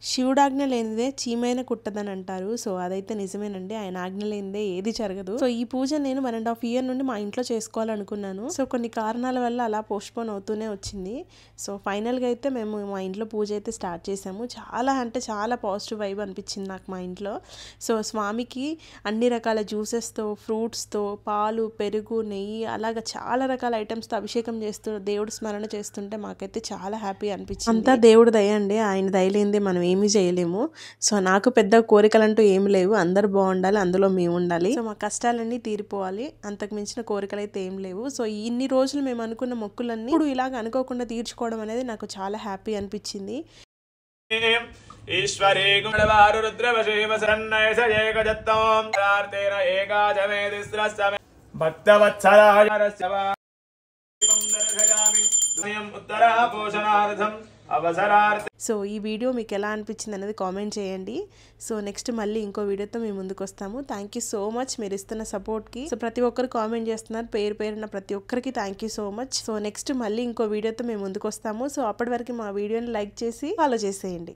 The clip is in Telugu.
శివుడు ఆజ్ఞ లేనిదే చీమైన కుట్టదని అంటారు. సో అదైతే నిజమేనండి. ఆయన ఆజ్ఞ లేనిదే ఏది జరగదు. సో ఈ పూజ నేను 1.5 year నుండి మా ఇంట్లో చేసుకోవాలనుకున్నాను. సో కొన్ని కారణాల వల్ల అలా పోస్ట్పోన్ అవుతూనే వచ్చింది. సో ఫైనల్గా అయితే మేము మా ఇంట్లో పూజ అయితే స్టార్ట్ చేసాము. చాలా అంటే చాలా పాజిటివ్ వైబ్ అనిపించింది నాకు మా ఇంట్లో. సో స్వామికి అన్ని రకాల జ్యూసెస్తో, ఫ్రూట్స్తో, పాలు, పెరుగు, నెయ్యి అలాగా చాలా రకాల ఐటమ్స్తో అభిషేకం చేస్తూ దేవుడు స్మరణ చేస్తుంటే మాకైతే చాలా హ్యాపీ అనిపించింది. అంతా దేవుడు దయ అండి. ఆయన దయ లేనిదే మనం ఏమీ చేయలేము. సో నాకు పెద్ద కోరికలంటూ ఏమి లేవు. అందరూ బాగుండాలి, అందులో మేము ఉండాలి. సో మా కష్టాలన్నీ తీరిపోవాలి, అంతకు మించిన కోరికలు అయితే ఏం లేవు. సో ఇన్ని రోజులు మేము అనుకున్న మొక్కులన్నీ ఇప్పుడు ఇలాగ అనుకోకుండా తీర్చుకోవడం అనేది నాకు చాలా హ్యాపీ అనిపించింది. ఈశ్వరే గుణవారు రుద్రవశేవ శరణ్యయ ఏకజత్తం ప్రార్థేన ఏకాజమే తిస్రస్సమే భక్తవత్సలాయ దర్శయామి ద్వయం ఉత్తర పోషణార్థం అవసరార్థ. సో ఈ వీడియో మీకు ఎలా అనిపించింది అనేది కామెంట్ చేయండి. సో నెక్స్ట్ మళ్ళీ ఇంకో వీడియోతో మేము ముందుకు వస్తాము. థ్యాంక్ యూ సో మచ్ మీరు ఇస్తున్న సపోర్ట్కి. సో ప్రతి ఒక్కరు కామెంట్ చేస్తున్నారు, పేరు పేరున ప్రతి ఒక్కరికి thank you so much. So next మళ్ళీ ఇంకో వీడియోతో మేము ముందుకు వస్తాము. సో అప్పటి వరకు మా వీడియోని లైక్ చేసి ఫాలో చేసేయండి.